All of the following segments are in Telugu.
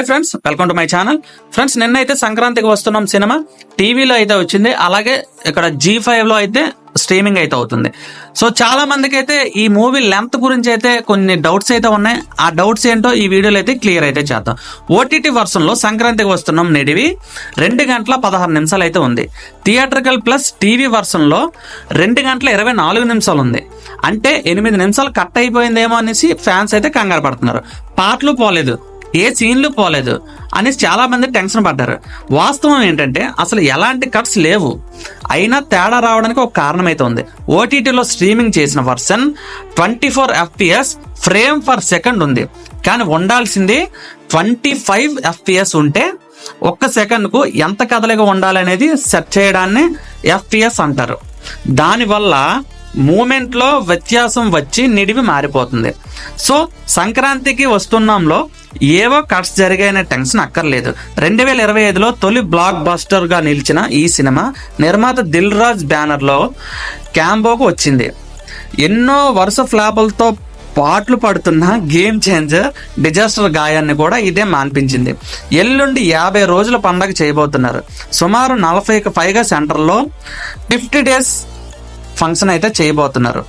Hi friends, welcome to my channel. Friends, నిన్నైతే సంక్రాంతికి వస్తున్నాం సినిమా టీవీలో అయితే వచ్చింది, అలాగే ఇక్కడ G5 లో అయితే స్ట్రీమింగ్ అయితే అవుతుంది. సో చాలా మందికి అయితే ఈ మూవీ లెంత్ గురించి అయితే కొన్ని డౌట్స్ అయితే ఉన్నాయి. ఆ డౌట్స్ ఏంటో ఈ వీడియోలో అయితే క్లియర్ అయితే చేద్దాం. ఓటీటీ వర్షన్ లో సంక్రాంతికి వస్తున్నాం నిడివి 2 గంటల 16 నిమిషాలు అయితే ఉంది. థియేట్రికల్ ప్లస్ టీవీ వర్షన్ లో 2 గంటల 24 నిమిషాలు ఉంది. అంటే 8 నిమిషాలు కట్ అయిపోయిందేమో అనేసి ఫ్యాన్స్ అయితే కంగారు పడుతున్నారు. పాటలు పోలేదు, ఏ సీన్లు పోలేదు అనేసి చాలా మంది టెన్షన్ పడ్డారు. వాస్తవం ఏంటంటే అసలు ఎలాంటి కట్స్ లేవు. అయినా తేడా రావడానికి ఒక కారణం అయితే ఉంది. ఓటీటీలో స్ట్రీమింగ్ చేసిన version 24 FPS frame per second ఉంది, కానీ ఉండాల్సింది 25 FPS ఉంటే ఒక్క సెకండ్కు ఎంత కదలిక ఉండాలనేది సెట్ చేయడాన్ని FPS అంటారు. దానివల్ల మూమెంట్లో వ్యత్యాసం వచ్చి నిడివి మారిపోతుంది. సో సంక్రాంతికి వస్తున్నాంలో ఏవో కట్స్ జరిగాయనే టెన్షన్ అక్కర్లేదు. 2025లో తొలి బ్లాక్ బస్టర్ గా నిలిచిన ఈ సినిమా నిర్మాత దిల్ రాజ్ బ్యానర్ లో క్యాంబోకు వచ్చింది. ఎన్నో వరుస ఫ్లాపులతో పాటలు పడుతున్న గేమ్ చేంజర్ డిజాస్టర్ గాయాన్ని కూడా ఇదే మాన్పించింది. ఎల్లుండి 50 రోజుల పండగ చేయబోతున్నారు. సుమారు 40కి పైగా సెంటర్లో 50 days ఫంక్షన్ అయితే చేయబోతున్నారు.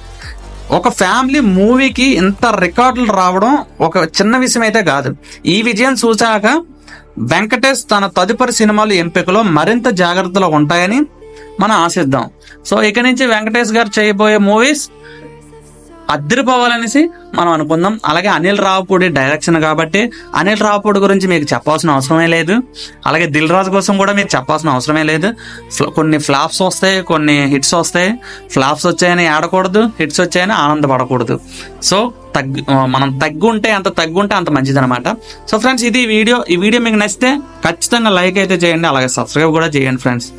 ఒక ఫ్యామిలీ మూవీకి ఇంత రికార్డులు రావడం ఒక చిన్న విషయం అయితే కాదు. ఈ విజయం చూశాక వెంకటేష్ తన తదుపరి సినిమాలు ఎంపికలో మరింత జాగ్రత్తలో ఉంటాయని మనం ఆశిద్దాం. సో ఇక నుంచి వెంకటేష్ గారు చేయబోయే మూవీస్ అద్దరిపోవాలనేసి మనం అనుకుందాం. అలాగే అనిల్ రావుపూడి డైరెక్షన్ కాబట్టి అనిల్ రావుపూడి గురించి మీకు చెప్పాల్సిన అవసరమే లేదు. అలాగే దిల్ రాజు కోసం కూడా మీకు చెప్పాల్సిన అవసరమే లేదు. కొన్ని ఫ్లాప్స్ వస్తాయి, కొన్ని హిట్స్ వస్తాయి. ఫ్లాప్స్ వచ్చాయని ఆడకూడదు, హిట్స్ వచ్చాయని ఆనందపడకూడదు. సో మనం తగ్గుంటే అంత మంచిది అనమాట. సో ఫ్రెండ్స్, ఇది ఈ వీడియో మీకు నచ్చితే ఖచ్చితంగా లైక్ అయితే చేయండి, అలాగే సబ్స్క్రైబ్ కూడా చేయండి ఫ్రెండ్స్.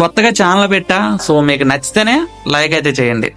కొత్తగా ఛానల్ పెట్టా, సో మీకు నచ్చితేనే లైక్ అయితే చేయండి.